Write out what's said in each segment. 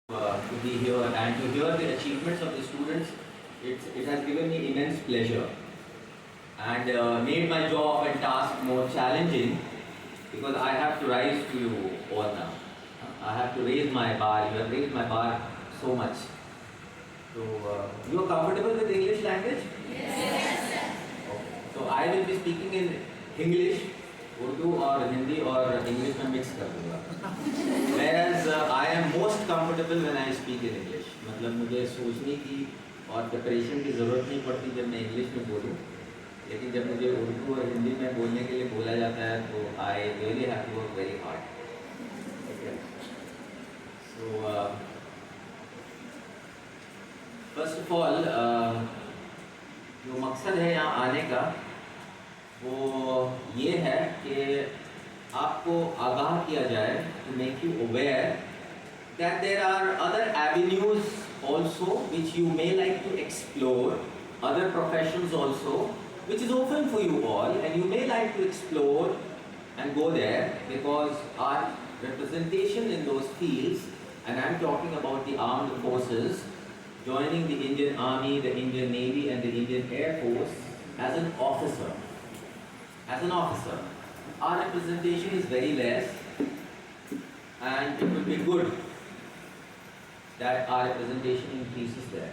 To be here and to hear the achievements of the students. It has given me immense pleasure and made my job and task more challenging because I have to rise to you all now. I have to raise my bar. You have raised my bar so much. So you are comfortable with English language? Yes. Okay. So I will be speaking in English, Urdu और हिंदी और English में mix कर दूँगा. Whereas I am most comfortable when I speak in English. मतलब मुझे सोचने की और प्रिपरेशन की ज़रूरत नहीं पड़ती जब मैं इंग्लिश में बोलूँ. लेकिन जब मुझे उर्दू और हिंदी में बोलने के लिए बोला जाता है तो I really have to work very hard. Okay. So first of all जो मकसद है यहाँ आने का वो ये है कि आपको आगाह किया जाए, to make you aware that there are other avenues also which you may like to explore, other professions also which is open for you all and you may like to explore and go there because our representation in those fields, and I'm talking about the armed forces, joining the Indian Army, the Indian Navy and the Indian Air Force as an officer. Our representation is very less and it will be good that our representation increases there.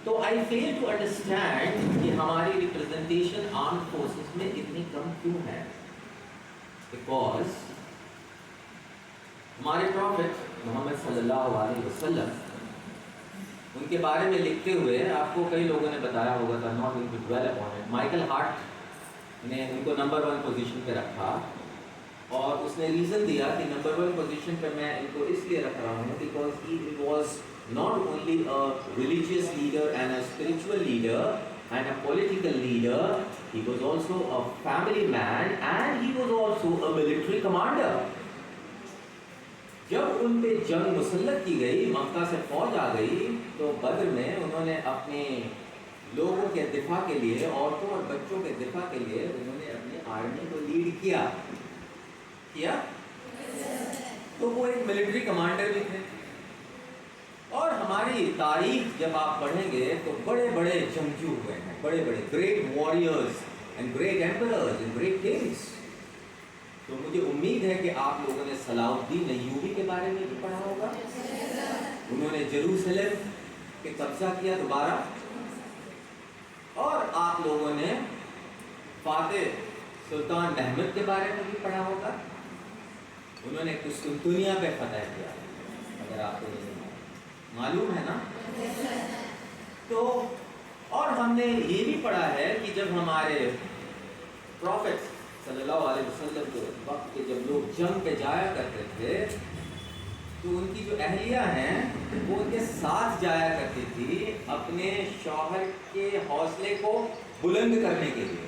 So I fail to understand कि हमारी representation armed forces में इतनी कम क्यों है? Because हमारे Prophet Mohammad सल्लल्लाहु अलैहि वसल्लम उनके बारे में लिखते हुए आपको कई लोगों ने बताया होगा था, not going to dwell upon it. Michael Hart ने उनको नंबर 1 पोजीशन पे रखा और उसने रीज़न दिया कि नंबर 1 पोजीशन पे मैं इनको इसलिए रख रहा हूँ because he was not only a religious leader and a spiritual leader and a political leader, he was also a family man and he was also a military commander. जब उन पे जंग मुसल्लत की गई, मक्का से फौज आ गई, तो बद्र में उन्होंने अपने लोगों के दिफा के लिए, औरतों और बच्चों के दिफा के लिए उन्होंने अपनी आर्मी को लीड किया. तो वो एक मिलिट्री कमांडर भी थे. और हमारी तारीख जब आप पढ़ेंगे तो बड़े बड़े जंगजू हुए हैं, बड़े बड़े great warriors and great emperors and great Kings. तो मुझे उम्मीद है कि आप लोगों ने सलाउद्दीन अय्यूबी के बारे में भी पढ़ा होगा. उन्होंने जेरूसलम पे कब्जा किया दोबारा. और आप लोगों ने फातेह सुल्तान महमूद के बारे में भी पढ़ा होगा. उन्होंने कुस्तुनतुनिया पे फतह किया, अगर आपको नहीं मालूम है ना. तो और हमने ये भी पढ़ा है कि जब हमारे प्रॉफिट सल्लल्लाहु अलैहि वसल्लम के वक्त के जब लोग जंग पे जाया करते थे तो उनकी जो अहलिया हैं वो उनके साथ जाया करती थी अपने शौहर के हौसले को बुलंद करने के लिए.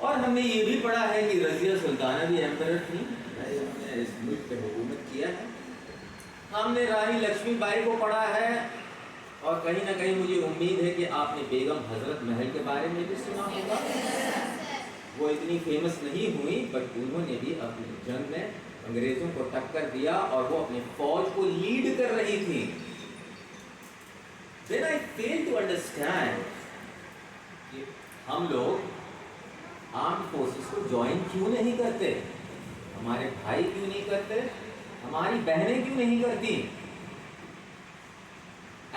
और हमने ये भी पढ़ा है कि रज़िया सुल्ताना भी एम्परर थी, उन्होंने इस मुल्क पे हुकूमत किया है. हमने रानी लक्ष्मीबाई को पढ़ा है और कहीं ना कहीं मुझे उम्मीद है कि आपने बेगम हजरत महल के बारे में भी सुना होगा. वो इतनी फेमस नहीं हुई बट उन्होंने भी अपनी जंग में अंग्रेज़ों को टक्कर दिया और वो अपनी फौज को लीड कर रही थी. Then I fail to understand कि हम लोग आर्म्ड फोर्सेस को ज्वाइन क्यों नहीं करते, हमारे भाई क्यों नहीं करते, हमारी बहनें क्यों नहीं करती.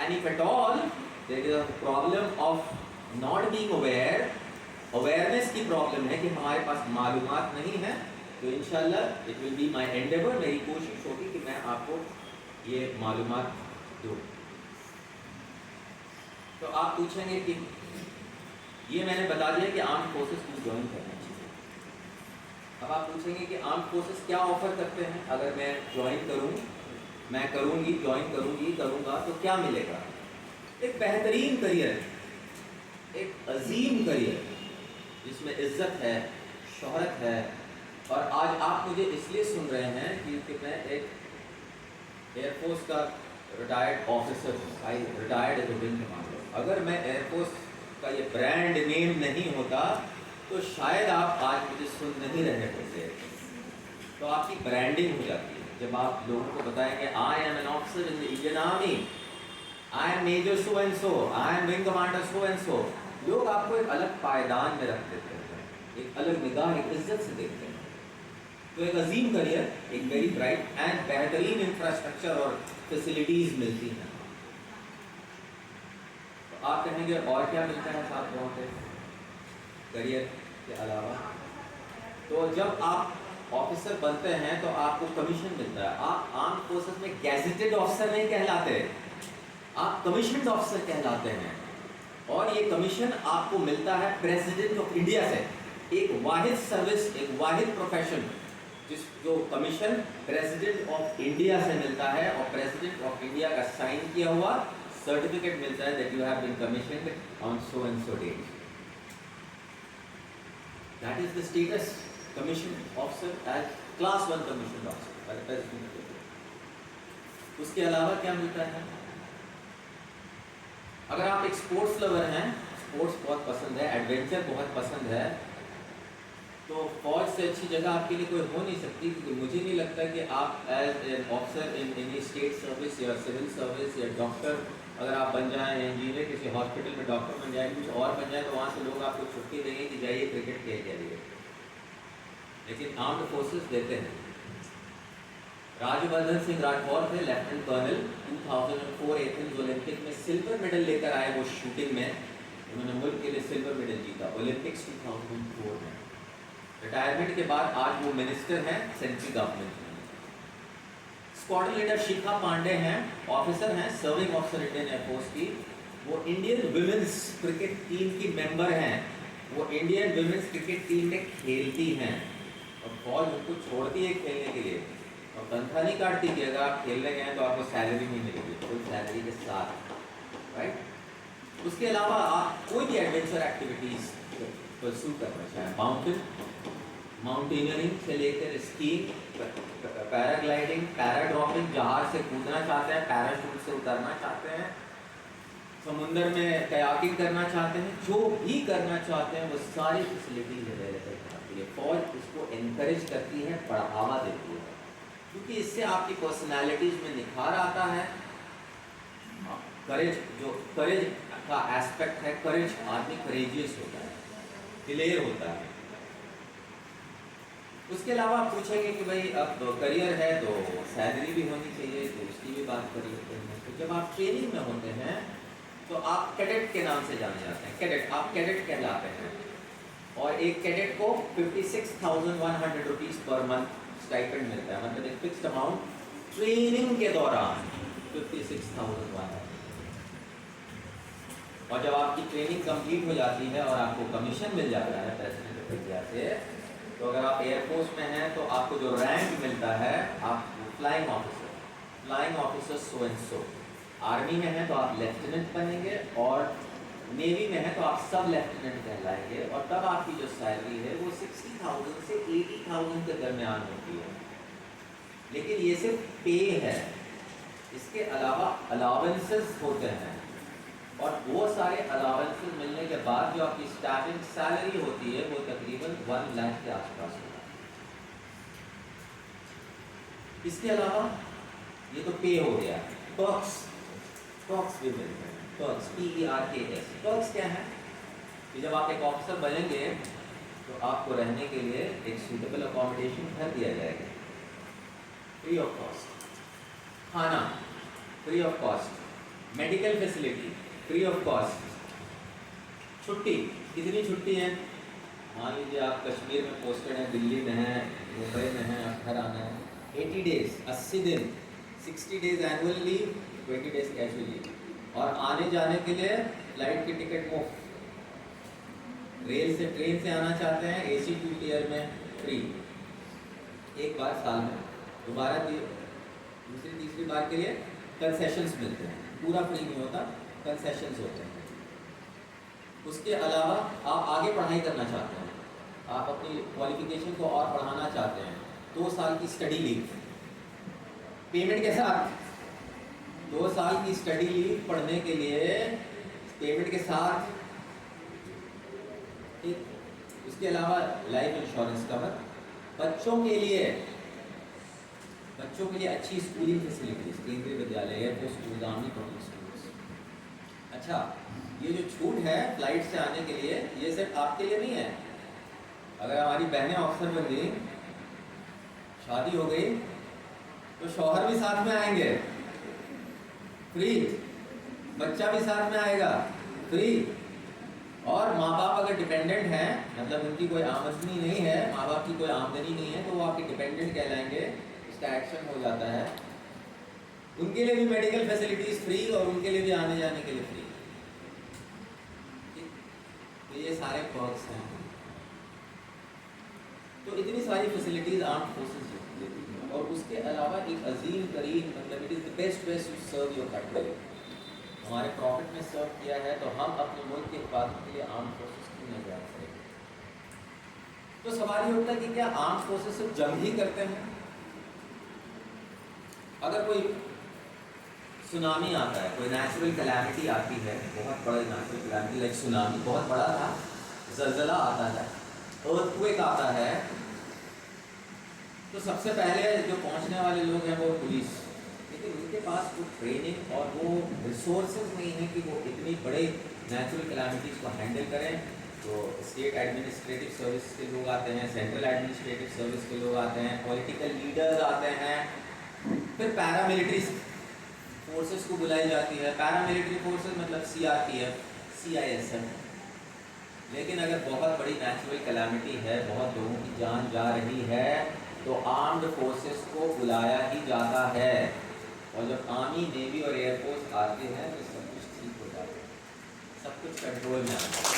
And if at all there is a problem of not being aware, awareness की प्रॉब्लम है कि हमारे पास मालूमात नहीं है, तो इंशाल्लाह it will be my Endeavour, मेरी कोशिश होगी कि मैं आपको ये मालूमात दूँ. तो आप पूछेंगे कि ये मैंने बता दिया कि आर्म्ड फोर्सेस को ज्वाइन करना चाहिए. अब आप पूछेंगे कि आर्म्ड फोर्सेस क्या ऑफर करते हैं, अगर मैं ज्वाइन करूँ, मैं करूँगी, ज्वाइन करूँगी, करूँगा तो क्या मिलेगा. एक बेहतरीन करियर, एक अजीम करियर जिसमें इज्जत है, शोहरत है. और आज आप मुझे इसलिए सुन रहे हैं क्योंकि मैं एक एयरफोर्स का रिटायर्ड ऑफिसर हूँ. I retired as a wing commander. अगर मैं एयरफोर्स का ये ब्रांड नेम नहीं होता तो शायद आप आज मुझे सुन नहीं रहे होते. तो आपकी ब्रांडिंग हो जाती है। जब आप लोगों को बताएंगे I am an officer in the Indian army, I am major so and so, I am wing commander so and so, लोग आपको एक अलग पायदान में रख देते हैं, एक अलग निगाह, एक इज्जत से देखते हैं। तो एक अजीम करियर, एक वेरी ब्राइट एंड बेहतरीन इंफ्रास्ट्रक्चर और फैसिलिटीज मिलती हैं। तो आप कहेंगे और क्या मिलता है साथ वहाँ पे करियर के अलावा? तो जब आप ऑफिसर बनते हैं तो आपको कमीशन मिलता है। आप आर्म्ड फोर्सेस में गैजेटेड ऑफिसर नहीं कहलाते, आप कमीशन्ड ऑफिसर कहलाते हैं। और ये कमीशन आपको मिलता है प्रेसिडेंट ऑफ इंडिया से, एक वाहिद सर्विस, एक वाहिद प्रोफेशन जो कमीशन प्रेसिडेंट ऑफ इंडिया से मिलता है, और प्रेसिडेंट ऑफ इंडिया का साइन किया हुआ सर्टिफिकेट मिलता है that you have been commissioned on so and so date. That is the status commission officer as class 1 commission officer by president. उसके अलावा क्या मिलता है? अगर आप एक स्पोर्ट्स लवर हैं, स्पोर्ट्स बहुत पसंद है, एडवेंचर बहुत पसंद है, तो फौज से अच्छी जगह आपके लिए कोई हो नहीं सकती। क्योंकि मुझे नहीं लगता कि आप as an officer in any state service या सिविल सर्विस या डॉक्टर अगर आप बन जाएं, इंजीनियर किसी हॉस्पिटल में डॉक्टर बन जाए, कुछ और बन जाए, तो वहाँ से लोग आपको छुट्टी देंगे कि जाइए क्रिकेट खेल के आइए। लेकिन आर्म्ड फोर्सेस देते हैं। राज्यवर्धन सिंह राठौर थे लेफ्टिनेंट कर्नल, 2004 एथेंस ओलंपिक में सिल्वर मेडल लेकर आए। वो शूटिंग में उन्होंने मुल्क के लिए सिल्वर मेडल जीता ओलंपिक्स 2004 में। रिटायरमेंट के बाद आज वो मिनिस्टर हैं सेंट्रल गवर्नमेंट में। स्क्वाड्रन लीडर शिखा पांडे हैं, ऑफिसर हैं, सर्विंग ऑफिसर इंडियन एयरफोर्स की। वो इंडियन वुमेन्स क्रिकेट टीम की मेंबर हैं, वो इंडियन वुमेन्स क्रिकेट टीम में खेलती हैं। और फौज उनको छोड़ती है खेलने के लिए और तनख्वाह नहीं काटती कि अगर आप खेलने गए तो आपको सैलरी नहीं मिलेगी, फुल सैलरी के साथ, राइट। उसके अलावा आप कोई भी एडवेंचर एक्टिविटीज़ परस्यू करना चाहें, माउंटेनियरिंग से लेकर स्कीइंग, पैराग्लाइडिंग, पैराड्रॉपिंग, जहाज से कूदना चाहते हैं, पैराशूट से उतरना चाहते हैं, समुंदर में कयाकिंग करना चाहते हैं, जो भी करना चाहते हैं वो सारी फैसिलिटीज अवेलेबल कराती है। फौज इसको एनकरेज करती है, बढ़ावा देती है, क्योंकि इससे आपकी पर्सनैलिटीज में निखार आता है। करेज, जो करेज का एस्पेक्ट है, करेज, आदमी करेजियस होता है, क्लियर होता है। उसके अलावा आप पूछेंगे कि भाई अब करियर है तो सैलरी भी होनी चाहिए, तो उसकी भी बात कर लेते हैं। तो जब आप ट्रेनिंग में होते हैं तो आप कैडेट के नाम से जाने जाते हैं। कैडेट, आप कैडेट कहलाते हैं। और एक कैडेट को 56,100 रुपीज़ पर मंथ स्टाइपेंड मिलता है, मतलब एक फिक्स्ड अमाउंट ट्रेनिंग के दौरान 56,100। और जब आपकी ट्रेनिंग कंप्लीट हो जाती है और आपको कमीशन मिल जाता है प्रेसिडेंट ऑफ इंडिया से, तो अगर आप एयरफोर्स में हैं तो आपको जो रैंक मिलता है, आप flying officer so and so. Army में हैं तो आप लेफ्टिनेंट बनेंगे, और नेवी में हैं तो आप सब लेफ्टिनेंट कहलाएंगे। और तब आपकी जो सैलरी है वो 60,000 से 80,000 के दरमियान होती है। लेकिन ये सिर्फ पे है, इसके अलावा अलावेंसेस होते हैं, और वो सारे अलावेंसेस मिलने के बाद जो आपकी स्टार्टिंग सैलरी होती है वो तकरीबन 1 लाख के आसपास होता है। इसके अलावा ये तो पे हो गया, पर्क्स भी मिलते हैं। Perks, PERKS। पर्क्स क्या है कि जब आप एक ऑफिसर बनेंगे तो आपको रहने के लिए एक सूटेबल अकोमोडेशन घर दिया जाएगा, फ्री ऑफ कॉस्ट, खाना free of cost, medical facility free of cost, छुट्टी, कितनी छुट्टी है? मान लीजिए आप कश्मीर में पोस्टेड हैं, दिल्ली में हैं, मुंबई में हैं, आप घर आना है, 80 डेज, 80 दिन, 60 days annual leave, 20 days casual leave. और आने जाने के लिए फ्लाइट की टिकट मुफ्त, ट्रेन से आना चाहते हैं AC 2 टियर में फ्री, एक बार साल में, दोबारा दूसरी तीसरी बार के लिए कंसेशंस मिलते हैं, पूरा फ्री नहीं होता, कंसेशंस होते हैं। उसके अलावा आप आगे पढ़ाई करना चाहते हैं, आप अपनी क्वालिफिकेशन को और बढ़ाना चाहते हैं, 2 साल की स्टडी लीव पेमेंट के साथ, 2 साल की स्टडी लीव पढ़ने के लिए पेमेंट के साथ, ठीक। उसके अलावा लाइफ इंश्योरेंस कवर, बच्चों के लिए बच्चों के लिए अच्छी स्कूलिंग फैसिलिटीज़, केंद्रीय विद्यालय, air force school, army public schools. अच्छा, ये जो छूट है फ्लाइट से आने के लिए, ये सिर्फ आपके लिए नहीं है। अगर हमारी बहनें ऑफिसर बन गई, शादी हो गई, तो शौहर भी साथ में आएंगे फ्री, बच्चा भी साथ में आएगा फ्री, और माँ बाप अगर डिपेंडेंट हैं, मतलब उनकी कोई आमदनी नहीं है, माँ बाप की कोई आमदनी नहीं है, तो वो आपके डिपेंडेंट कहलाएंगे, उसका एक्शन हो जाता है। उनके लिए भी मेडिकल फैसिलिटीज़ फ्री और उनके लिए भी आने जाने के लिए फ्री। तो ये सारे पर्क्स हैं। तो इतनी सारी फैसिलिटीज़ आर्म्ड फोर्सेस देती हैं, और उसके अलावा एक अजीम तरीन, मतलब it is the best way to serve your country. हमारे प्रॉफिट ने सर्व किया है, तो हम अपने मुल्क के हिफाजत के लिए आर्म्ड फोर्सेस क्यों नहीं जा सकते? तो सवाल ये उठता है कि क्या आर्म्ड फोर्सेस सिर्फ जंग ही करते हैं? अगर कोई सुनामी आता है, कोई नेचुरल कैलामिटी आती है, बहुत बड़ा नेचुरल कैलामिटी लाइक सुनामी, बहुत बड़ा था, ज़लज़ला आता है, अर्थक्वेक आता है, तो सबसे पहले जो पहुंचने वाले लोग हैं वो पुलिस। लेकिन उनके पास वो ट्रेनिंग और वो रिसोर्सेज नहीं है कि वो इतनी बड़े नेचुरल कैलामिटीज़ को हैंडल करें। तो स्टेट एडमिनिस्ट्रेटिव सर्विस के लोग आते हैं, सेंट्रल एडमिनिस्ट्रेटिव सर्विस के लोग आते हैं, पॉलिटिकल लीडर्स आते हैं, फिर पैरामिलिट्री फोर्सेस को बुलाई जाती है। पैरामिलिट्री फोर्सेस मतलब CRPF, CISF। लेकिन अगर बहुत बड़ी नेचुरल कैलामिटी है, बहुत लोगों की जान जा रही है, तो आर्म्ड फोर्सेस को बुलाया ही जाता है। और जब आर्मी, नेवी और एयरफोर्स आते हैं तो सब कुछ ठीक हो जाता है, सब कुछ कंट्रोल में आता है।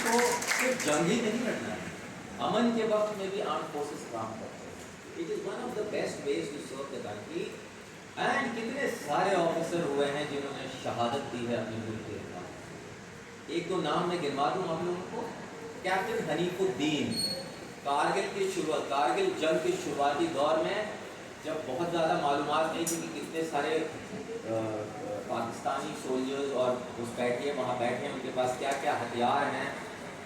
तो सिर्फ जंग ही नहीं लड़ना है, अमन के वक्त में भी आर्म्ड फोर्सेस काम करते हैं। It is one of the best ways to serve the country. And कितने सारे ऑफिसर हुए हैं जिन्होंने शहादत दी है अपने मुल्क के लिए। एक दो नाम मैं गिनवा दूँ आप लोगों को। कैप्टन हनीफुद्दीन, कारगिल जंग के शुरुआती दौर में, जब बहुत ज़्यादा मालूमात नहीं थी कि कितने सारे पाकिस्तानी सोल्जर्स और उस बैठे वहाँ बैठे हैं, उनके पास क्या क्या हथियार हैं,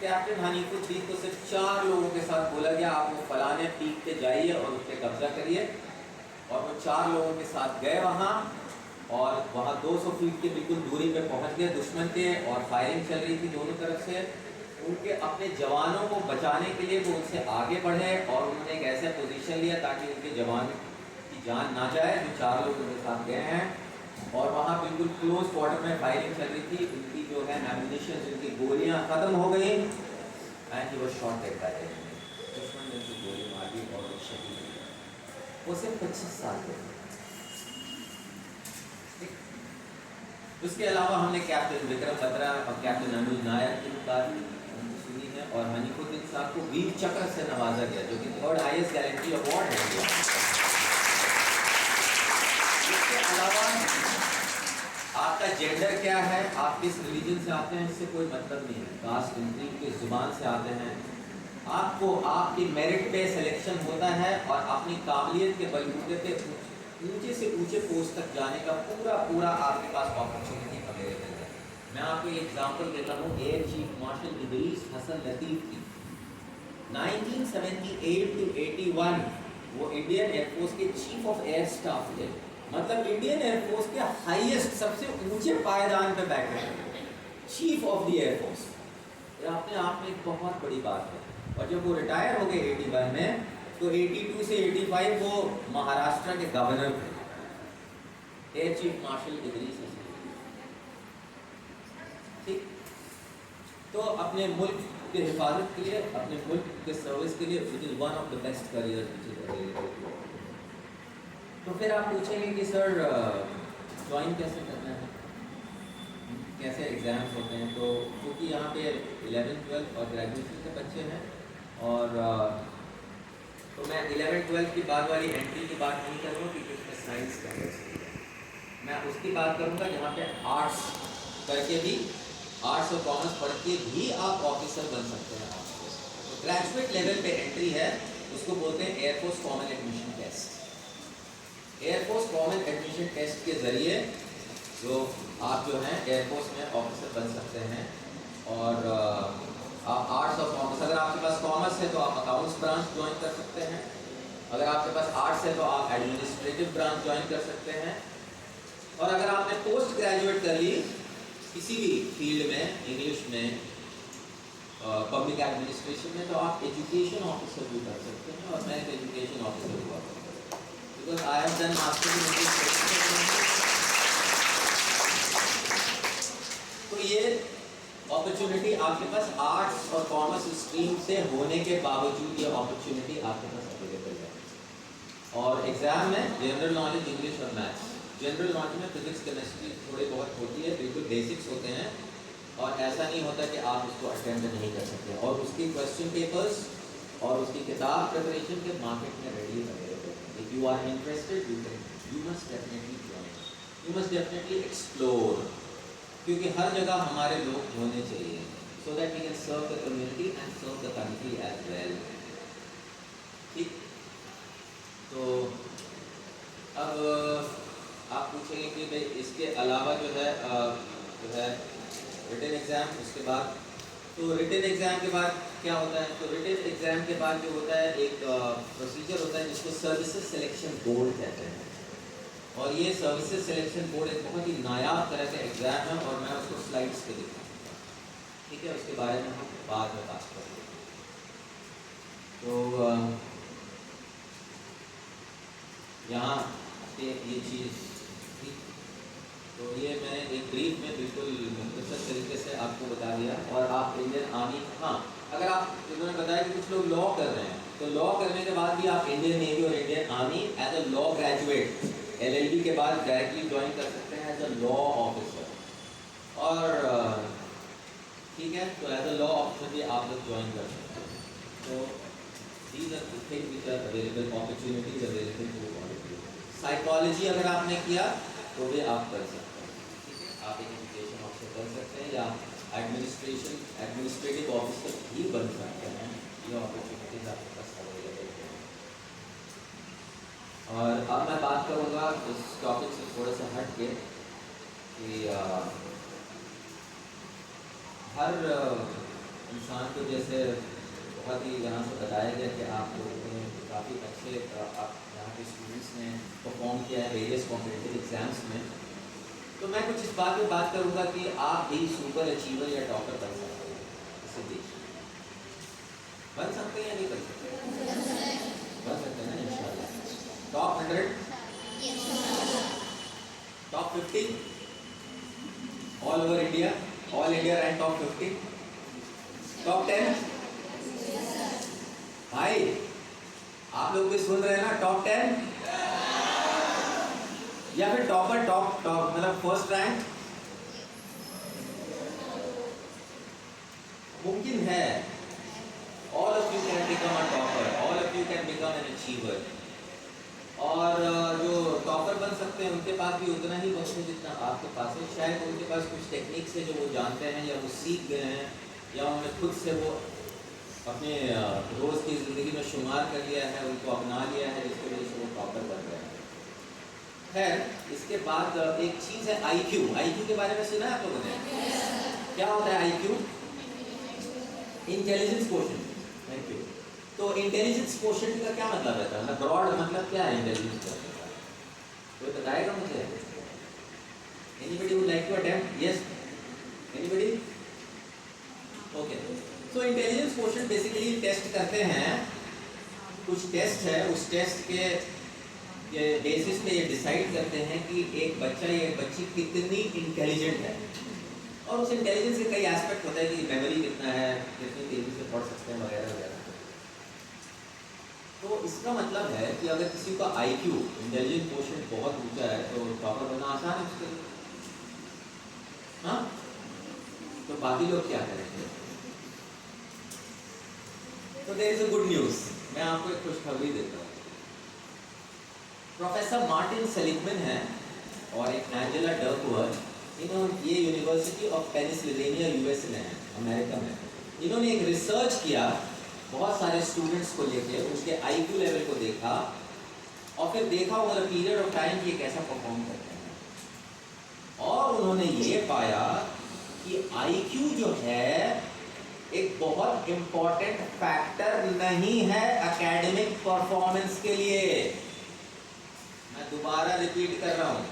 कैप्टन हनीफुद्दीन को सिर्फ 4 लोगों के साथ बोला गया, आप वो फलाने पीक पे जाइए और उस पर कब्जा करिए। और वो 4 लोगों के साथ गए वहाँ, और वहाँ 200 फीट के बिल्कुल दूरी पे पहुँच गए दुश्मन के, और फायरिंग चल रही थी दोनों तरफ से। उनके अपने जवानों को बचाने के लिए वो उनसे आगे बढ़े, और उन्होंने एक ऐसा पोजीशन लिया ताकि उनके जवान की जान ना जाए जो 4 लोग उनके साथ गए हैं। और वहाँ बिल्कुल क्लोज क्वार्टर में फायरिंग चल रही थी, उनकी जो है एम्यूनिशन, उनकी गोलियाँ ख़त्म हो गई, and he was shot dead by the enemy. दुश्मन ने उनकी गोली मार दी और वो शहीद हो गया। वो सिर्फ 25 साल के थे। उसके अलावा हमने कैप्टन विक्रम बत्रा और कैप्टन अनुज नायर की बात सुनी है, और हनीफुद्दीन साहब को वीर चक्र से नवाजा गया, जो कि 3rd हाईएस्ट गैलेंट्री अवार्ड है। इसके अलावा आपका जेंडर क्या है, आप किस रिलीजन से आते हैं, इससे कोई मतलब नहीं है। कास्ट इंट्रीग की जुबान से आते हैं, आपको आपकी मेरिट पे सिलेक्शन होता है, और अपनी काबिलियत के बलबूते पे ऊंचे से ऊंचे पोस्ट तक जाने का पूरा आपके पास अपॉर्चुनिटी अवेलेबल है। मैं आपको एक एग्जांपल देता हूँ air chief marshal Idris Hasan Latif की। 1978 to 81 वो इंडियन एयरफोर्स के चीफ ऑफ एयर स्टाफ थे, मतलब इंडियन एयरफोर्स के हाईएस्ट, सबसे ऊंचे पायदान पे बैठे हैं, चीफ ऑफ द एयरफोर्स। ये अपने आप में एक बहुत बड़ी बात है। और जब वो रिटायर हो गए 81 में, तो 82 से 85 वो महाराष्ट्र के गवर्नर थे, air chief marshal Idris Hasan. ठीक, तो अपने मुल्क के हिफाजत के लिए, अपने मुल्क के सर्विस के लिए, it is one of the best career which is available. तो फिर आप पूछेंगे कि सर ज्वाइन कैसे करना है, कैसे एग्ज़ाम्स होते हैं। तो क्योंकि यहाँ पे 11th 12th और ग्रेजुएशन के बच्चे हैं, और तो मैं 11th 12th की बाद वाली एंट्री की बात नहीं करूँगा क्योंकि उसमें साइंस का है। मैं उसकी बात करूँगा जहाँ पे आर्ट्स करके भी, आर्ट्स और कॉमर्स पढ़ के भी आप ऑफिसर बन सकते हैं। तो ग्रेजुएट लेवल पे एंट्री है, उसको बोलते हैं air force common admission test. Air force common admission test के ज़रिए जो आप जो हैं एयरफोर्स में ऑफिसर बन सकते हैं। और आप आर्ट्स और कॉमर्स, अगर आपके पास कॉमर्स है तो आप अकाउंट्स ब्रांच ज्वाइन कर सकते हैं, अगर आपके पास आर्ट्स है तो आप एडमिनिस्ट्रेटिव ब्रांच ज्वाइन कर सकते हैं, और अगर आपने पोस्ट ग्रेजुएट कर ली किसी भी फील्ड में, इंग्लिश में, पब्लिक एडमिनिस्ट्रेशन में, तो आप एजुकेशन ऑफिसर भी कर सकते हैं, और मैं एक एजुकेशन ऑफिसर हुआ because I have done master in English. तो ये अपॉर्चुनिटी आपके पास आर्ट्स और कॉमर्स स्ट्रीम से होने के बावजूद ये अपॉर्चुनिटी आपके पास अवेलेबल है। और एग्जाम में जनरल नॉलेज, इंग्लिश और मैथ्स। जनरल नॉलेज में फिजिक्स, केमिस्ट्री थोड़ी बहुत होती है, बिल्कुल बेसिक्स होते हैं, और ऐसा नहीं होता कि आप उसको अटेम्प्ट नहीं कर सकते। और उसकी क्वेश्चन पेपर्स और उसकी किताब प्रिपरेशन के मार्केट में रेडी अवेलेबल है। If you are interested you must definitely join, you must definitely explore, क्योंकि हर जगह हमारे लोग होने चाहिए, so that we can serve the community and serve the country as well. ठीक, तो अब आप पूछेंगे कि भाई इसके अलावा जो है रिटन एग्ज़ाम, उसके बाद तो रिटन एग्ज़ाम के बाद क्या होता है, तो रिटन एग्ज़ाम के बाद जो होता है एक प्रोसीजर होता है जिसको सर्विसेज सिलेक्शन बोर्ड कहते हैं। और ये सर्विसेज सिलेक्शन बोर्ड एक बहुत ही नायाब तरह का एग्ज़ाम है, और मैं उसको स्लाइड्स पे दिखाऊंगा, ठीक है, उसके बारे में हम बाद में बात करेंगे। तो यहाँ पे ये चीज़, तो ये मैं एक ब्रीफ में बिल्कुल मुख्तसर तरीके से आपको बता दिया। और आप इंडियन आर्मी, हाँ, अगर आप, इन्होंने बताया कि कुछ लोग लॉ कर रहे हैं, तो लॉ करने के बाद भी आप इंडियन नेवी और Indian army as a law graduate LLB के बाद डायरेक्टली ज्वाइन कर सकते हैं एज अ लॉ ऑफिसर। और ठीक है, तो एज अ लॉ ऑफिसर भी आप लोग ज्वाइन कर सकते हैं। तो these are the things which are available, opportunities available to all of you. Psychology अगर आपने किया तो भी आप कर सकते हैं, ठीक है, आप एक एजुकेशन ऑफिसर कर सकते हैं या एडमिनिस्ट्रेटिव ऑफिसर भी बन सकते हैं। ये अपॉर्चुनिटीज आपके पास अवेलेबल है। और अब मैं बात करूँगा इस टॉपिक से थोड़ा सा हट के कि हर इंसान को, जैसे बहुत ही यहाँ से बताया गया कि आप लोगों ने काफ़ी अच्छे, आप यहाँ के स्टूडेंट्स ने परफॉर्म किया है वेरियस कॉम्पिटिटिव एग्जाम्स में, तो मैं कुछ इस बात पे बात करूँगा कि आप भी सुपर अचीवर या टॉपर बन सकते हैं। इसे देखिए, बन सकते हैं या नहीं बन सकते? बन सकते हैं ना, इंशाल्लाह। Top 100, top 50 all over India, all India rank top 50, top 10। भाई आप लोग भी सुन रहे हैं ना, टॉप 10 या फिर टॉपर, टॉप मतलब फर्स्ट रैंक मुमकिन है। All of you can become a topper, all of you can become an achiever. और जो टॉपर बन सकते हैं उनके पास भी उतना ही वक्त है जितना आपके पास है। शायद उनके पास कुछ टेक्निक्स है जो वो जानते हैं या वो सीख गए हैं, या उन्होंने खुद से वो अपने रोज़ की ज़िंदगी में शुमार कर लिया है, उनको अपना लिया है, जिसकी वजह से वो टॉपर बन गए हैं। खैर, इसके बाद एक चीज़ है IQ। IQ के बारे में सुना है आप लोगों ने? क्या होता है IQ? Intelligence quotient. Thank you. तो इंटेलिजेंस कोशेंट का क्या मतलब रहता है, ब्रॉड मतलब क्या है इंटेलिजेंस कोशेंट का? कोई बताएगा मुझे? Anybody would like to attempt? Yes, anybody? Okay. So intelligence quotient basically test करते हैं, कुछ टेस्ट है, उस टेस्ट के बेसिस पे ये डिसाइड करते हैं कि एक बच्चा या एक बच्ची कितनी इंटेलिजेंट है। और उस इंटेलिजेंस के कई एस्पेक्ट होता है कि मेमोरी कितना है, कितनी तेजी से पढ़ सकते हैं, वगैरह वगैरह। तो इसका मतलब है कि अगर किसी का IQ, इंटेलिजेंस कोशेंट बहुत ऊंचा है, तो टॉपर बनना आसान है उसके लिए। हाँ, तो बाकी लोग क्या करेंगे? तो there is a good news, मैं आपको एक खुशखबरी देता हूँ। प्रोफेसर मार्टिन सेलिगमैन है और एक एंजेला डकवर्थ, इन्होंने, ये यूनिवर्सिटी ऑफ पेनिसिल्वेनिया USA में है, अमेरिका में। इन्होंने एक रिसर्च किया बहुत सारे स्टूडेंट्स को लेके, उसके IQ लेवल को देखा, और फिर देखा over a period of time कि ये कैसा परफॉर्म करते हैं। और उन्होंने ये पाया कि IQ जो है एक बहुत इंपॉर्टेंट फैक्टर नहीं है एकेडमिक परफॉर्मेंस के लिए। मैं दोबारा रिपीट कर रहा हूं,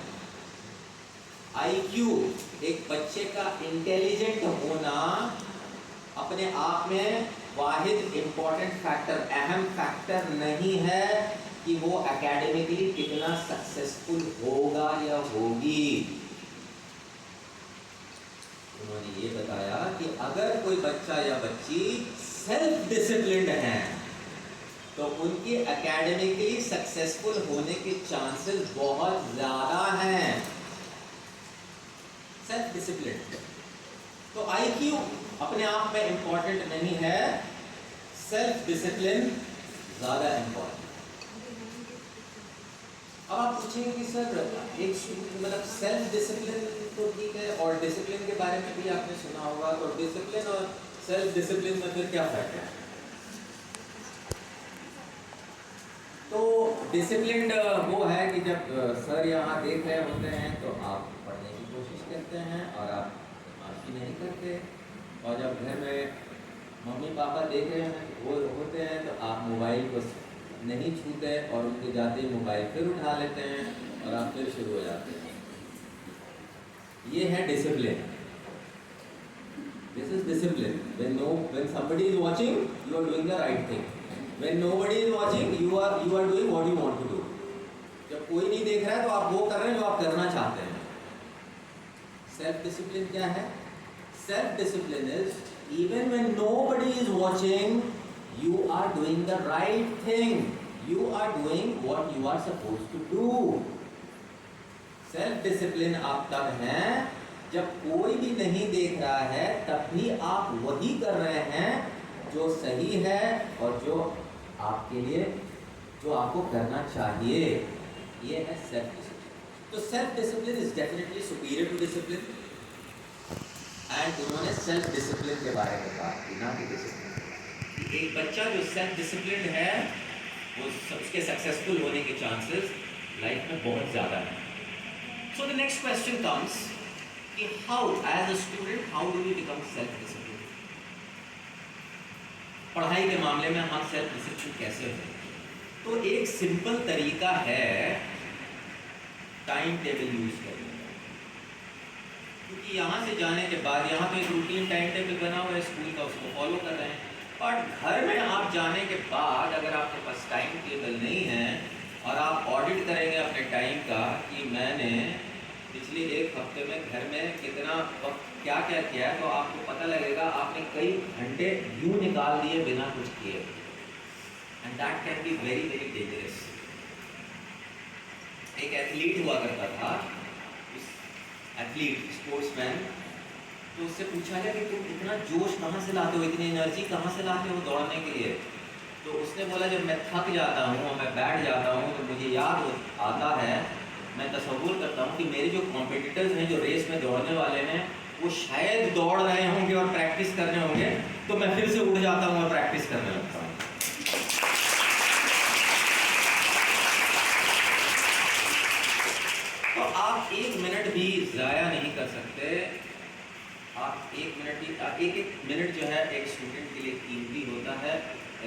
आईक्यू, एक बच्चे का इंटेलिजेंट होना अपने आप में वाहिद इंपॉर्टेंट फैक्टर, अहम फैक्टर नहीं है कि वो एकेडमिकली कितना सक्सेसफुल होगा या होगी। उन्होंने ये बताया कि अगर कोई बच्चा या बच्ची सेल्फ डिसिप्लिन्ड है तो उनकी एकेडमिकली सक्सेसफुल होने के चांसेस बहुत ज्यादा हैं। सेल्फ डिसिप्लिन, तो आईक्यू अपने आप में इंपॉर्टेंट नहीं है, सेल्फ डिसिप्लिन ज्यादा इंपॉर्टेंट। अब आप पूछेंगे कि सर एक मतलब सेल्फ डिसिप्लिन तो ठीक है और डिसिप्लिन के बारे में भी आपने सुना होगा, तो डिसिप्लिन और सेल्फ डिसिप्लिन में फिर क्या फर्क है? तो डिसिप्लिन वो है कि जब सर यहाँ देख रहे होते हैं तो आप पढ़ने की कोशिश करते हैं और आप बदमाशी नहीं करते, और जब घर में मम्मी पापा देख रहे हैं वो होते हैं तो आप मोबाइल को नहीं छूते और उनके जाते ही मोबाइल फिर उठा लेते हैं और आप फिर शुरू हो जाते हैं। ये है discipline. This is discipline. when somebody is watching, you are doing the right thing. When nobody is watching, you are doing what you want to do. जब कोई नहीं देख रहा है तो आप वो कर रहे हैं जो आप करना चाहते हैं। सेल्फ डिसिप्लिन क्या है? Self discipline is even when nobody is watching, you are doing the right thing. You are doing what you are supposed to do. Self discipline आप तब हैं जब कोई भी नहीं देख रहा है, तब भी आप वही कर रहे हैं जो सही है और जो आपके लिए, जो आपको करना चाहिए। ये है सेल्फ डिसिप्लिन। तो self discipline is definitely superior to discipline, and उन्होंने सेल्फ डिसिप्लिन के बारे में बात की, ना कि डिसिप्लिन। एक बच्चा जो सेल्फ डिसिप्लिन है वो उसके सक्सेसफुल होने के चांसेस लाइफ में बहुत ज़्यादा हैं। So the next question comes कि how as a student how do we become self discipline? पढ़ाई के मामले में हम सेल्फ डिसिप्लिन कैसे हैं? तो एक सिंपल तरीका है टाइम टेबल यूज करने का, क्योंकि यहाँ से जाने के बाद यहाँ तो एक रूटीन टाइम टेबल बना हुआ है स्कूल का, उसको फॉलो कर रहे हैं, और घर में आप जाने के बाद अगर आपके पास टाइम टेबल नहीं है और आप ऑडिट करेंगे अपने टाइम का कि मैंने पिछले एक हफ्ते में घर में कितना वक्त क्या क्या किया है, तो आपको पता लगेगा आपने कई घंटे यूं निकाल दिए बिना कुछ किए, and that can be very very dangerous. एक एथलीट हुआ करता था, एथलीट स्पोर्ट्समैन, तो उससे पूछा गया कि तुम इतना जोश कहाँ से लाते हो, इतनी एनर्जी कहाँ से लाते हो दौड़ने के लिए? तो उसने बोला जब मैं थक जाता हूँ और मैं बैठ जाता हूँ तो मुझे याद आता है, मैं तसव्वुर करता हूँ कि मेरे जो कॉम्पिटिटर्स हैं, जो रेस में दौड़ने वाले हैं, वो शायद दौड़ रहे होंगे और प्रैक्टिस कर रहे होंगे, तो मैं फिर से उठ जाता हूँ और प्रैक्टिस करने लगता हूँ। तो आप एक मिनट भी ज़ाया नहीं कर सकते। आप एक मिनट जो है एक स्टूडेंट के लिए कीमती होता है,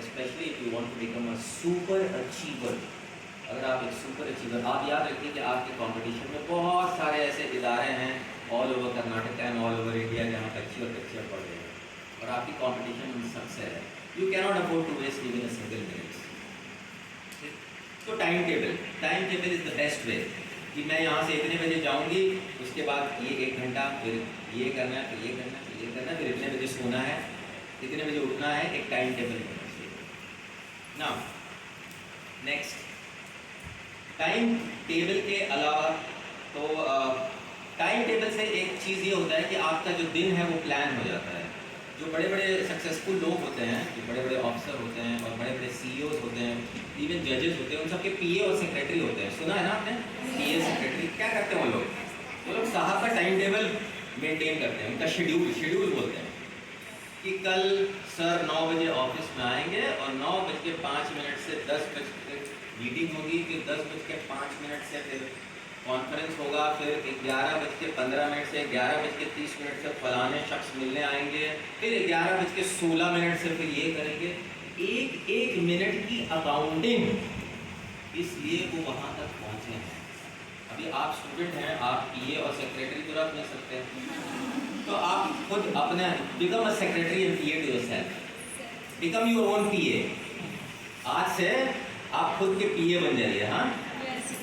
specially if you want to become a super achiever. अगर आप एक सुपर अचीवर, आप याद रखिए कि आपके कंपटीशन में बहुत सारे ऐसे इदारे हैं all over Karnataka and all over India जहाँ बच्चे और बच्चियाँ पढ़ रहे हैं, और आपकी कंपटीशन उन सबसे है। You can not afford to waste even a single minute. तो time table is the best way कि मैं यहाँ से इतने बजे जाऊँगी, उसके बाद ये 1 घंटा, फिर ये करना है, फिर ये करना है, फिर ये करना है, फिर इतने बजे सोना है, इतने बजे उठना है। एक टाइम टेबल होना चाहिए। नाउ नेक्स्ट, टाइम टेबल के अलावा तो टाइम टेबल से एक चीज़ ये होता है कि आपका जो दिन है वो प्लान हो जाता है। जो बड़े बड़े सक्सेसफुल लोग होते हैं, जो बड़े बड़े ऑफिसर होते हैं और बड़े बड़े CEOs होते हैं, इवन जजेस होते हैं, उन सबके PA और सेक्रेटरी होते हैं। सुना है ना आपने? PA सेक्रेटरी क्या करते हैं वो लोग साहब का टाइम टेबल मेंटेन करते हैं, उनका शेड्यूल बोलते हैं कि कल सर 9 बजे ऑफिस में आएंगे और 9:05 से 10 बजे मीटिंग होगी, फिर 10:05 से फिर कॉन्फ्रेंस होगा, फिर 11:15 से 11:30 से फलाने शख्स मिलने आएंगे, फिर 11:16 से फिर ये करेंगे। एक एक मिनट की अकाउंटिंग, इसलिए वो वहाँ तक पहुँचे हैं। अभी आप स्टूडेंट हैं, आप पीए और सेक्रेटरी तो रख नहीं सकते, तो आप खुद अपना become a secretary and PA to yourself, become your own PA. आज से आप खुद के पीए बन जाइए। हाँ,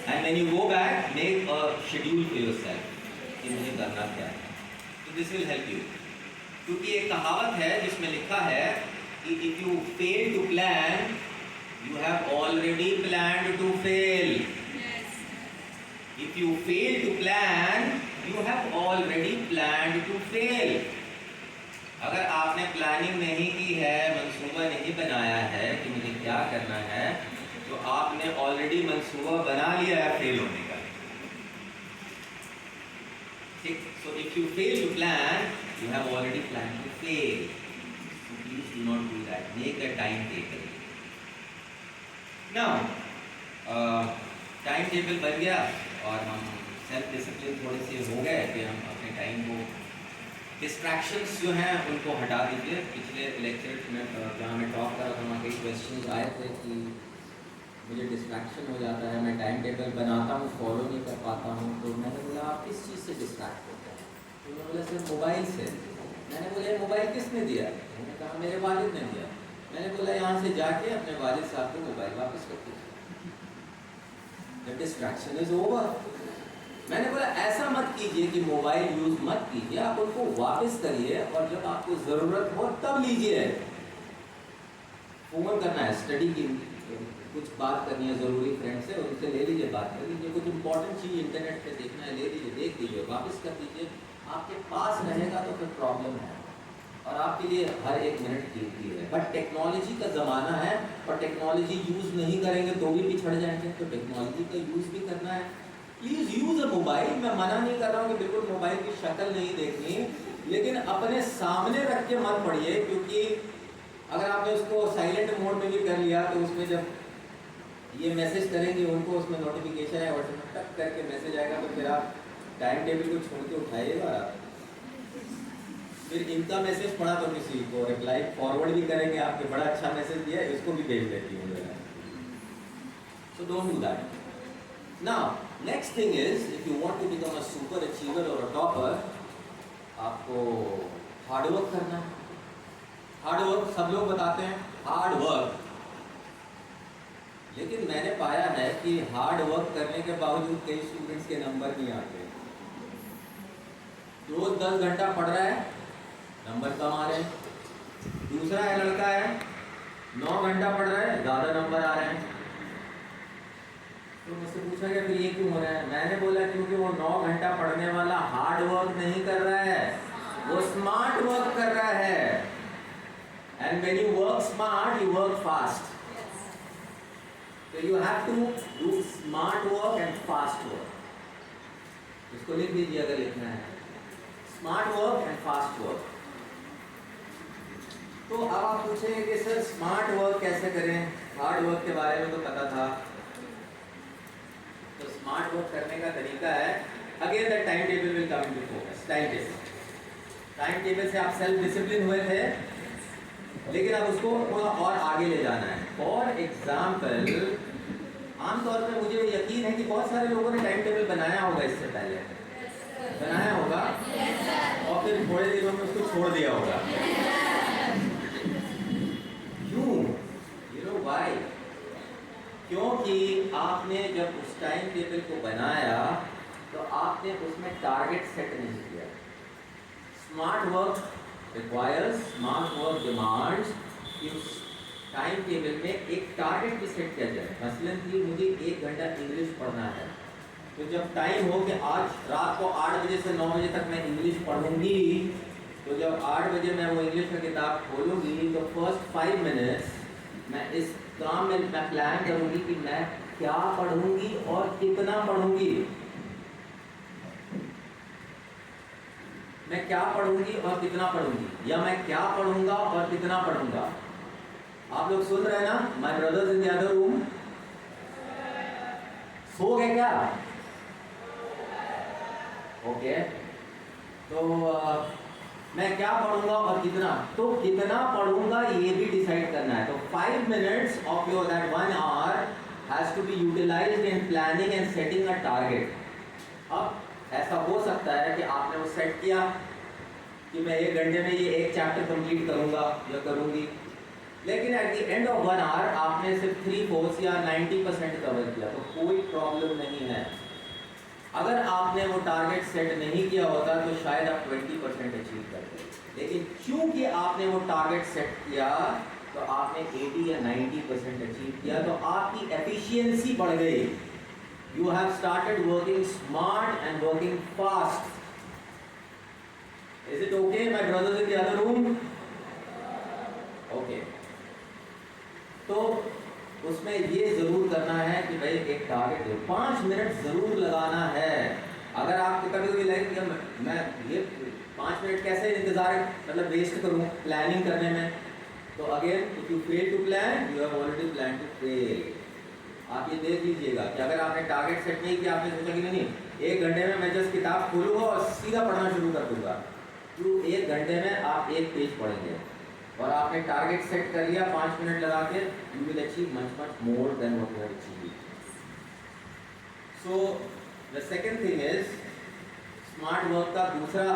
and when you go back make a schedule for yourself कि मुझे करना क्या है, तो दिस विल हेल्प यू। क्योंकि एक कहावत है जिसमें लिखा है कि if you fail to plan you have already planned to fail. If you fail to plan, you have already planned to fail. अगर आपने प्लानिंग नहीं की है, मंसूबा नहीं बनाया है कि मुझे क्या करना है, तो आपने ऑलरेडी मंसूबा बना लिया है फेल होने का। ठीक, so if you fail to plan, you have already planned to fail. So please do not do that. Make a timetable. Now, time table बन गया और हम सेल्फ डिसिप्लिन थोड़े से हो गए कि हम अपने टाइम को, डिस्ट्रैक्शंस जो हैं उनको हटा दीजिए। पिछले लेक्चर में जहाँ मैं टॉक कर रहा था वहाँ कई क्वेश्चन आए थे कि मुझे डिस्ट्रैक्शन हो जाता है, मैं टाइम टेबल बनाता हूँ फॉलो नहीं कर पाता हूँ। तो मैंने बोला आप किस चीज़ से डिस्ट्रैक्ट होते हैं? तो उन्होंने बोला सर मोबाइल से। मैंने बोला मोबाइल किसने दिया? उन्होंने कहा मेरे वालिद ने दिया। मैंने बोला यहाँ से जाके अपने वालिद साहब को मोबाइल वापस कर दीजिए, The distraction is over. मैंने बोला ऐसा मत कीजिए कि मोबाइल यूज मत कीजिए, आप उनको वापस करिए और जब आपको ज़रूरत हो तब लीजिए। फोन करना है, स्टडी की कुछ बात करनी है ज़रूरी फ्रेंड से, उनसे ले लीजिए, बात कर लीजिए। कुछ इंपॉर्टेंट चीज़ इंटरनेट पे देखना है, ले लीजिए, देख लीजिए, वापस कर दीजिए। आपके पास रहेगा तो फिर प्रॉब्लम है और आपके लिए हर एक मिनट कीमती है। बट टेक्नोलॉजी का ज़माना है और टेक्नोलॉजी यूज़ नहीं करेंगे तो भी पिछड़ जाएंगे, तो टेक्नोलॉजी का यूज़ भी करना है। Please use a mobile. मैं मना नहीं कर रहा हूँ कि बिल्कुल मोबाइल की शक्ल नहीं देखनी, लेकिन अपने सामने रख के मत पढ़िए, क्योंकि अगर आपने उसको साइलेंट मोड में भी कर लिया तो उसमें जब ये मैसेज करेंगे उनको, उसमें नोटिफिकेशन है व्हाट्सएप में टक करके मैसेज आएगा, तो फिर आप टाइम टेबल को छोड़ के उठाइएगा। फिर इनका मैसेज पढ़ा तो किसी को रिप्लाई फॉरवर्ड भी करेंगे, आपके बड़ा अच्छा मैसेज दिया है, इसको भी भेज देती हूँ। So don't do that. Now, next thing is, if you want to become a super achiever or a topper, आपको हार्ड वर्क करना है। हार्ड वर्क सब लोग बताते हैं, हार्ड वर्क, लेकिन मैंने पाया है कि हार्ड वर्क करने के बावजूद कई स्टूडेंट्स के नंबर नहीं आते। रोज 10 घंटा पढ़ रहा है, नंबर कम आ रहे हैं। दूसरा है लड़का है 9 घंटा पढ़ रहा है, ज़्यादा नंबर आ रहे हैं। तो मुझसे पूछा गया फिर ये क्यों हो रहा है? मैंने बोला क्योंकि वो 9 घंटा पढ़ने वाला हार्ड वर्क नहीं कर रहा है, वो स्मार्ट वर्क कर रहा है। And when you work smart you work fast. So you have to do smart work and fast work. इसको लिख दीजिए अगर लिखना है, smart work and fast work. तो अब आप पूछेंगे कि सर स्मार्ट वर्क कैसे करें? हार्ड वर्क के बारे में तो पता था। तो स्मार्ट वर्क करने का तरीका है, again the time table will come into focus. Time table से आप सेल्फ डिसिप्लिन हुए थे, लेकिन अब उसको थोड़ा और आगे ले जाना है। फॉर एग्जाम्पल, आमतौर पर मुझे यकीन है कि बहुत सारे लोगों ने टाइम टेबल बनाया होगा, इससे पहले बनाया होगा और फिर थोड़े दिनों में उसको छोड़ दिया होगा। क्यों? You know why? क्योंकि आपने जब उस टाइम टेबल को बनाया तो आपने उसमें टारगेट सेट नहीं किया। Smart work requires, smart work demands कि उस टाइम टेबल में एक टारगेट भी सेट किया जाए। मसलन कि मुझे 1 घंटा इंग्लिश पढ़ना है, तो जब टाइम हो कि आज रात को 8 बजे से 9 बजे तक मैं इंग्लिश पढ़ूंगी, तो जब 8 बजे मैं वो इंग्लिश का किताब खोलूंगी तो फर्स्ट 5 मिनट्स मैं इस काम में मैं प्लान करूंगी कि मैं क्या पढ़ूंगी और कितना पढ़ूंगी। मैं क्या पढ़ूंगी और कितना पढ़ूंगी, या मैं क्या पढ़ूंगा और कितना पढ़ूंगा। आप लोग सुन रहे हैं ना? My brothers in the other room so गए क्या? ओके, तो मैं क्या पढ़ूंगा और कितना, तो कितना पढ़ूंगा ये भी डिसाइड करना है। तो 5 minutes of your that 1 hour has to be utilised in planning and setting a target. अब ऐसा हो सकता है कि आपने वो सेट किया कि मैं 1 घंटे में ये एक चैप्टर कंप्लीट करूंगा या करूंगी, लेकिन at the end of 1 hour आपने सिर्फ 3/4 या 90% कवर किया, तो कोई प्रॉब्लम नहीं है। अगर आपने वो टारगेट सेट नहीं किया होता तो शायद आप 20% अचीव करते, लेकिन क्योंकि आपने वो टारगेट सेट किया तो आपने 80 या 90% अचीव किया, तो आपकी एफिशिएंसी बढ़ गई। You have started working smart and working fast. Is it okay my brothers in the other room? Okay, तो उसमें ये जरूर करना है कि भाई एक टारगेट दो, 5 मिनट जरूर लगाना है। अगर आपको कभी कभी लगे कि मैं ये 5 मिनट कैसे इंतजार मतलब वेस्ट करूं प्लानिंग करने में, तो again if you fail to plan you have already plan to fail. आप ये देख लीजिएगा कि अगर आपने टारगेट सेट नहीं किया, आपने सोचा कि नहीं 1 घंटे में मैं जस्ट किताब खोलूंगा और सीधा पढ़ना शुरू कर दूंगा, तो 1 घंटे में आप 1 पेज पढ़ेंगे और आपने टारगेट सेट कर लिया 5 मिनट लगा के, you will achieve much more than what you have achieved. So the second thing is smart work का दूसरा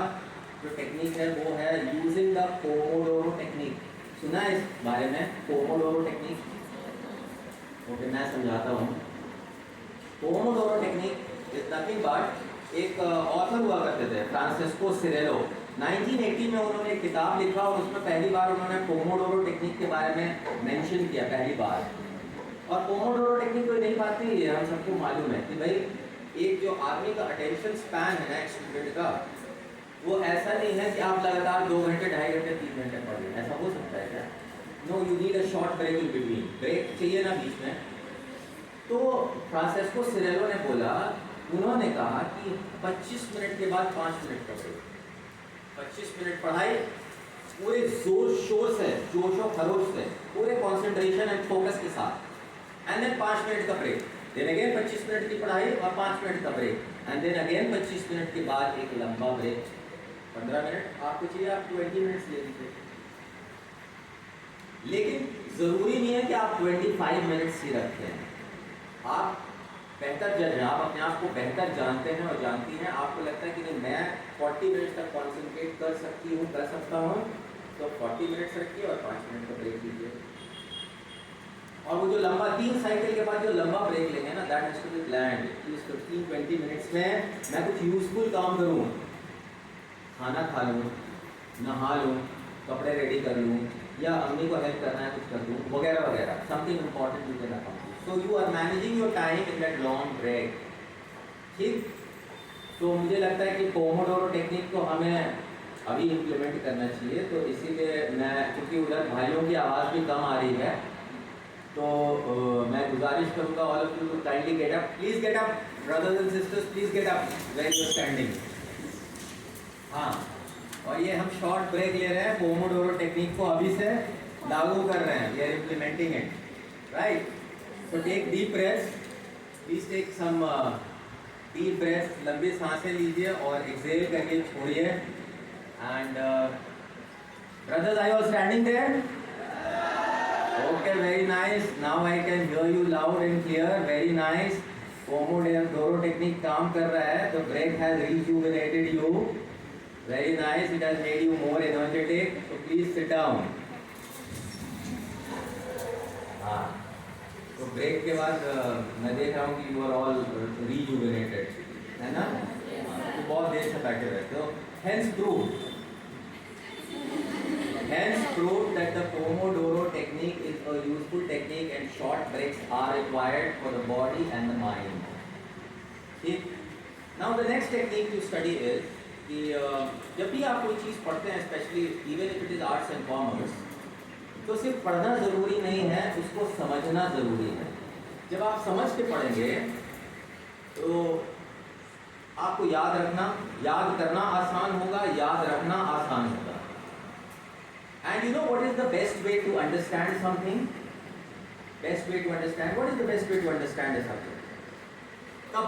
जो टेक्निक है वो है यूजिंग द पोमोडोरो टेक्निक। सुना है इस बारे में पोमोडोरो टेक्निक? ओके, मैं समझाता हूँ। Pomodoro technique is nothing but एक ऑथर हुआ करते थे फ्रांसिस्को सिरेलो। 1980 में उन्होंने एक किताब लिखा और उसमें पहली बार उन्होंने पोमोडोरो टेक्निक के बारे में मेंशन किया पहली बार। और पोमोडोरो टेक्निक कोई नई बात नहीं है, हम सबको मालूम है कि भाई एक जो आदमी का अटेंशन स्पैन है ना एक स्टूडेंट का, वो ऐसा नहीं है कि आप लगातार 2 घंटे 2.5 घंटे 3 घंटे पढ़ लें। ऐसा हो सकता है क्या? No, you need a short break in between, break चाहिए ना बीच में। तो फ्रांसिस्को सिरेलो ने बोला, उन्होंने कहा कि 25 मिनट के बाद 5 मिनट का ब्रेक। 25 मिनट पढ़ाई पूरे जोर शोर से, जोश और खरोश से, पूरे कंसंट्रेशन एंड फोकस के साथ, एंड देन 5 मिनट का ब्रेक, देन अगेन 25 मिनट की पढ़ाई और 5 मिनट का break, and then again 25 minute के बाद एक लंबा ब्रेक 15 मिनट। आपको चाहिए आप 20 मिनट्स ले लीजिए, लेकिन जरूरी नहीं है कि आप 25 मिनट्स ही रखें। आप बेहतर जज हैं, आप अपने आप को बेहतर जानते हैं और जानती हैं। आपको लगता है कि नहीं मैं 40 मिनट्स तक कॉन्सेंट्रेट कर सकती हूँ, कर सकता हूँ, तो 40 मिनट्स रखिए और 5 मिनट का ब्रेक लीजिए। और वो जो लंबा 3 साइकिल के बाद जो लंबा ब्रेक लेंगे ना, that has to be planned. 15-20 minutes में मैं कुछ यूजफुल काम करूँ, खाना खा लूँ, नहा लूँ, कपड़े रेडी कर लूँ, या अम्मी को हेल्प करना है कुछ कर दूँ, वगैरह वगैरह, something important you can account. So you are managing your time in that long break। ठीक, तो मुझे लगता है कि पोमोडोरो टेक्निक को हमें अभी इम्प्लीमेंट करना चाहिए। तो इसीलिए मैं, क्योंकि उधर भाइयों की आवाज़ भी कम आ रही है, तो मैं गुजारिश करूँगा all of you to kindly get up, please get up brothers and sisters, please get up where you are standing. हाँ, और ये हम शॉर्ट ब्रेक ले रहे हैं, पोमोडोरो टेक्निक को अभी से लागू कर रहे हैं, we are implementing it, right. So take deep breaths, please take some deep breaths, लंबी सांसें लीजिए और exhale करके छोड़िए। And brothers, are you all standing there? Okay, very nice. Now I can hear you loud and clear. Very nice. Pomodoro technique काम कर रहा है, the break has rejuvenated you. Very nice. It has made you more energetic. So please sit down. हाँ, तो break के बाद मैं देख रहा हूँ कि यू आर ऑल रीजुवेनेटेड, है ना? तो बहुत देर से बैठे रहते हो। Hence proved that the Pomodoro technique is a useful technique and short breaks are required for the body and the mind। ठीक। Now the next technique to study is कि जब भी आप कोई चीज़ पढ़ते हैं, specially even if it is arts and commerce, तो सिर्फ पढ़ना ज़रूरी नहीं है, उसको समझना ज़रूरी है। जब आप समझ के पढ़ेंगे तो आपको याद रखना, याद करना आसान होगा, याद रखना आसान होगा। And you know what is the best way to understand something? Best way to understand, what is the best way to understand a subject? तब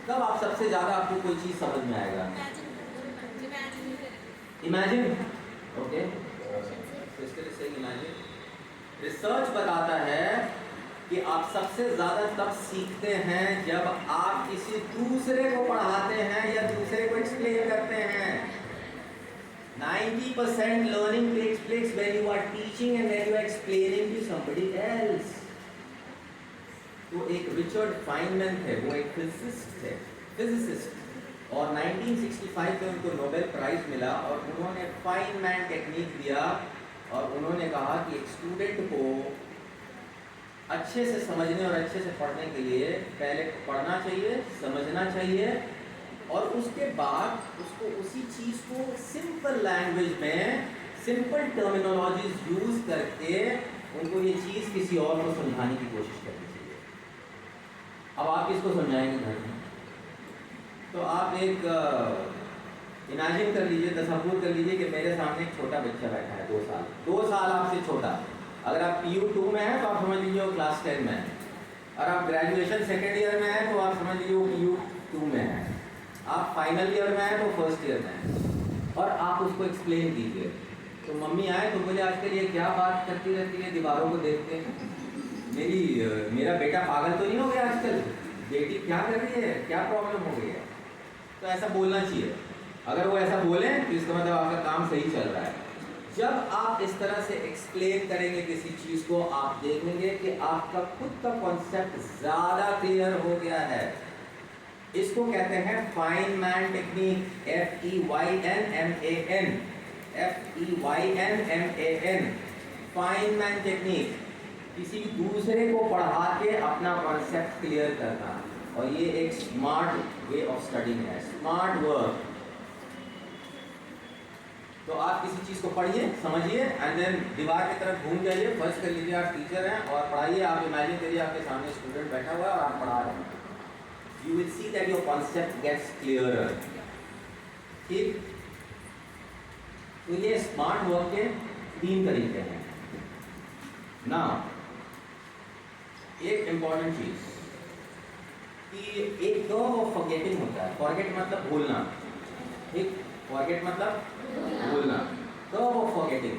कब आप सबसे ज़्यादा आपको कोई चीज़ समझ में आएगा? Imagine, okay, imagine. रिसर्च बताता है कि आप सबसे ज़्यादा तब सीखते हैं जब आप किसी दूसरे को पढ़ाते हैं या दूसरे को एक्सप्लेन करते हैं। 90% learning takes place when you are teaching and when you are explaining to somebody else. तो एक रिचर्ड फाइनमैन थे, वो एक फिजिसिस्ट और 1965 में उनको नोबेल प्राइज मिला और उन्होंने फाइनमैन टेक्निक दिया और उन्होंने कहा कि एक स्टूडेंट को अच्छे से समझने और अच्छे से पढ़ने के लिए पहले पढ़ना चाहिए, समझना चाहिए और उसके बाद उसको उसी चीज़ को सिंपल लैंग्वेज में सिंपल टर्मिनोलॉजीज यूज करके उनको ये चीज़ किसी और को समझाने की कोशिश करनी चाहिए। अब आप किसको समझाएंगे घर में? तो आप एक इमेजिन कर लीजिए, तसव्वुर कर लीजिए कि मेरे सामने एक छोटा बच्चा बैठा है, 2 साल आपसे छोटा। अगर आप PU2 में हैं तो आप समझ लीजिए वो क्लास 10 में है, और आप ग्रेजुएशन सेकेंड ईयर में हैं तो आप समझ लीजिए वो PU2 में है, आप फाइनल ईयर में हैं तो फर्स्ट ईयर में हैं, और आप उसको एक्सप्लेन कीजिए। तो मम्मी आए तो बोले आजकल ये क्या बात करती रहती है दीवारों को देख के, मेरा बेटा पागल तो नहीं हो गया आजकल, बेटी क्या कर रही है, क्या प्रॉब्लम हो गई है? तो ऐसा बोलना चाहिए। अगर वो ऐसा बोलें तो इसका मतलब आपका काम सही चल रहा है। जब आप इस तरह से एक्सप्लेन करेंगे किसी चीज़ को, आप देखेंगे कि आपका खुद का कॉन्सेप्ट ज़्यादा क्लियर हो गया है। इसको कहते हैं Feynman technique, FEYNMAN, FEYNMAN, Feynman technique. किसी दूसरे को पढ़ा के अपना कॉन्सेप्ट क्लियर करना, और ये एक स्मार्ट वे ऑफ स्टडिंग है, स्मार्ट वर्क। तो आप किसी चीज़ को पढ़िए, समझिए, एंड देन दीवार की तरफ घूम जाइए। फर्स्ट कर लीजिए आप टीचर हैं और पढ़ाइए। आप इमेजिन करिए आपके सामने स्टूडेंट बैठा हुआ है और आप पढ़ा रहे हैं। You will see that your concept gets clearer. ठीक, तो ये स्मार्ट वर्क के 3 तरीके हैं ना। एक इम्पॉर्टेंट चीज़ कि एक कर्व ऑफ फॉरगेटिंग होता है। फॉरगेट मतलब भूलना, ठीक, फॉरगेट मतलब भूलना। Curve of forgetting,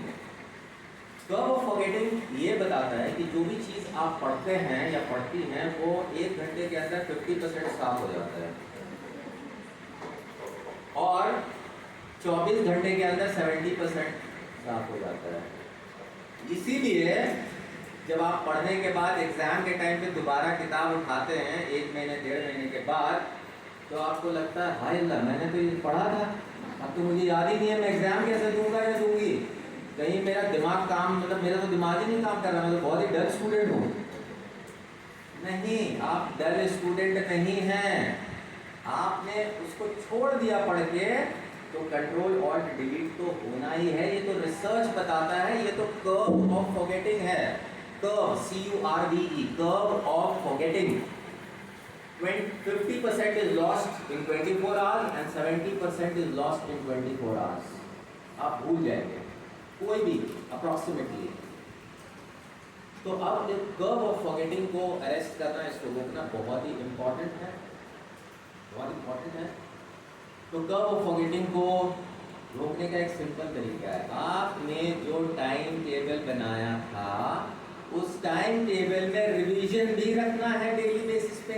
curve of forgetting ये बताता है कि जो भी चीज़ आप पढ़ते हैं या पढ़ती हैं वो 1 घंटे के अंदर 50% साफ हो जाता है और 24 घंटे के अंदर 70% साफ हो जाता है। इसीलिए जब आप पढ़ने के बाद एग्ज़ाम के टाइम पे दोबारा किताब उठाते हैं 1 महीने 1.5 महीने के बाद, तो आपको लगता है हाय अल्लाह, मैंने तो ये पढ़ा था, अब तो मुझे याद ही नहीं है, मैं एग्ज़ाम कैसे दूंगा या दूंगी? कहीं मेरा दिमाग काम, मतलब मेरा तो दिमाग ही नहीं काम कर रहा, मैं तो बहुत ही डल स्टूडेंट हूँ। नहीं, आप डल स्टूडेंट नहीं हैं, आपने उसको छोड़ दिया पढ़ के, तो कंट्रोल ऑल्ट डिलीट तो होना ही है। ये तो रिसर्च बताता है, ये तो कर्व ऑफ फॉरगेटिंग है। Curve, CURVE, curve of forgetting. 50% is lost in 24 hours and 70% is lost in 24 hours. आप भूल जाएंगे कोई भी अप्रॉक्सीमेटली। तो अब एक कर्व ऑफ फॉरगेटिंग को अरेस्ट करना, इसको रोकना बहुत ही इम्पॉर्टेंट है, बहुत इम्पॉर्टेंट है। तो कर्व ऑफ फॉरगेटिंग को रोकने का एक सिंपल तरीका है, आपने जो टाइम टेबल बनाया था उस टाइम टेबल में रिवीजन भी रखना है डेली बेसिस पे,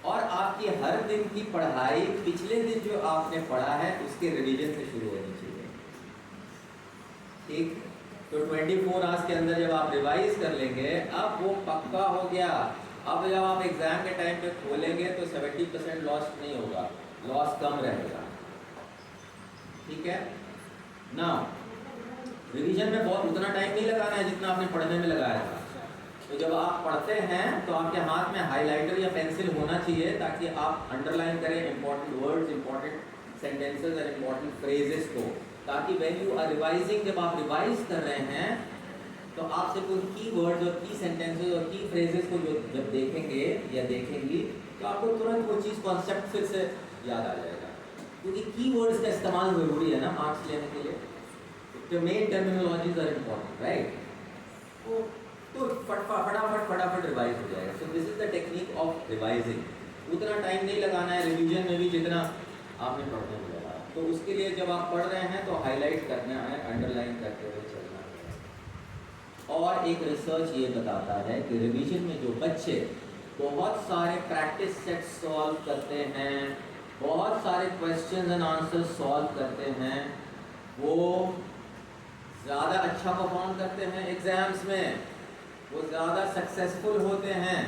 और आपकी हर दिन की पढ़ाई पिछले दिन जो आपने पढ़ा है उसके रिवीजन से शुरू होनी चाहिए। ठीक, तो 24 आवर्स के अंदर जब आप रिवाइज कर लेंगे, अब वो पक्का हो गया। अब जब आप एग्जाम के टाइम पे खोलेंगे तो 70% लॉस नहीं होगा, लॉस कम रहेगा। ठीक है ना। रिवीजन में बहुत उतना टाइम नहीं लगाना है जितना आपने पढ़ने में लगाया था। तो जब आप पढ़ते हैं तो आपके हाथ में हाइलाइटर या पेंसिल होना चाहिए ताकि आप अंडरलाइन करें इंपॉर्टेंट वर्ड्स, इंपॉर्टेंट सेंटेंसेस और इंपॉर्टेंट फ्रेजेस को, ताकि व्हेन यू आर रिवाइजिंग, जब आप रिवाइज कर रहे हैं तो आप सिर्फ उन की वर्ड्स और की सेंटेंसेस और की फ्रेजेस को जब देखेंगे या देखेंगी तो आपको तुरंत वो चीज़ कॉन्सेप्ट फिर से याद आ जाएगा, क्योंकि की वर्ड्स का इस्तेमाल ज़रूरी है ना मार्क्स लेने के लिए। तो main terminologies are important, right. तो फटाफट रिवाइज हो जाएगा। So this is the technique of revising. उतना टाइम नहीं लगाना है रिवीजन में भी जितना आपने पढ़ने में लगाया। तो उसके लिए जब आप पढ़ रहे हैं तो हाईलाइट करना है, अंडरलाइन करते हुए चलना है। और एक रिसर्च ये बताता है कि रिवीजन में जो बच्चे बहुत सारे प्रैक्टिस सेट सॉल्व करते हैं, बहुत सारे क्वेश्चन एंड आंसर सॉल्व करते हैं, वो ज़्यादा अच्छा परफॉर्म करते हैं एग्जाम्स में, वो ज़्यादा सक्सेसफुल होते हैं।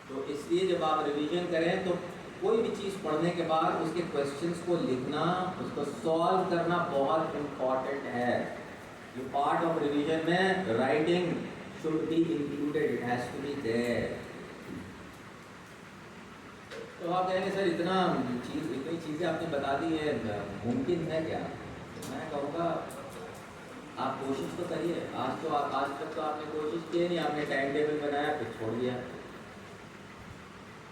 तो इसलिए जब आप रिवीजन करें तो कोई भी चीज़ पढ़ने के बाद उसके क्वेश्चंस को लिखना, उसको सॉल्व करना बहुत इम्पॉर्टेंट है। ये पार्ट ऑफ रिवीजन में writing should be included, it has to be there. तो आप कहेंगे सर इतनी चीज़ें आपने बता दी है, मुमकिन है क्या? मैं कहूँगा आप कोशिश तो करिए। आज तक तो आपने कोशिश की नहीं, आपने टाइम टेबल बनाया फिर छोड़ दिया।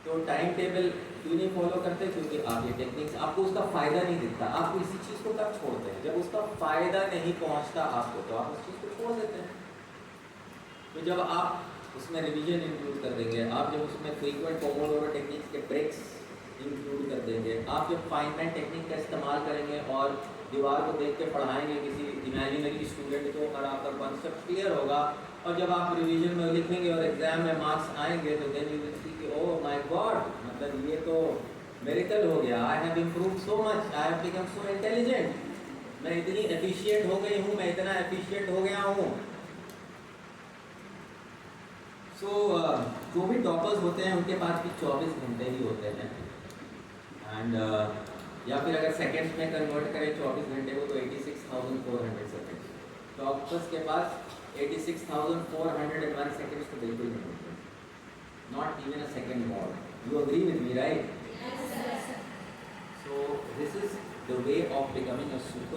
तो टाइम टेबल क्यों नहीं फॉलो करते? क्योंकि आप ये टेक्निक्स, आपको उसका फ़ायदा नहीं दिखता। आप किसी चीज़ को कब छोड़ते हैं? जब उसका फ़ायदा नहीं पहुंचता आपको, तो आप उस चीज़ को छोड़ देते हैं। तो जब आप उसमें रिवीजन इंक्लूड कर देंगे, आप जब उसमें फ्रीक्वेंट पोमोडोरो टेक्निक्स के ब्रेक्स इंक्लूड कर देंगे, आप जब फाइनमेंट टेक्निक का इस्तेमाल करेंगे और दीवार को देख के पढ़ाएंगे किसी इमेजिनरी स्टूडेंट को, और आपका कॉन्सेप्ट क्लियर होगा, और जब आप रिवीजन में लिखेंगे और एग्जाम में मार्क्स आएंगे तो देन यू विल सी कि ओह माय गॉड, मतलब ये तो मिरेकल हो गया। I have improved so much, I have become so intelligent, मैं इतनी एफिशिएंट हो गई हूँ, मैं इतना एफिशिएंट हो गया हूँ। सो जो भी टॉपर्स होते हैं उनके पास भी 24 घंटे ही होते हैं। एंड या फिर अगर सेकेंड्स में कन्वर्ट करें 24 घंटे को तो 86,400 सेकेंड्स। टॉपर्स के पास 86,401 सेकेंड्स तो बिल्कुल नहीं होते, not even a second more. You agree with me, right? So this is the way of becoming a super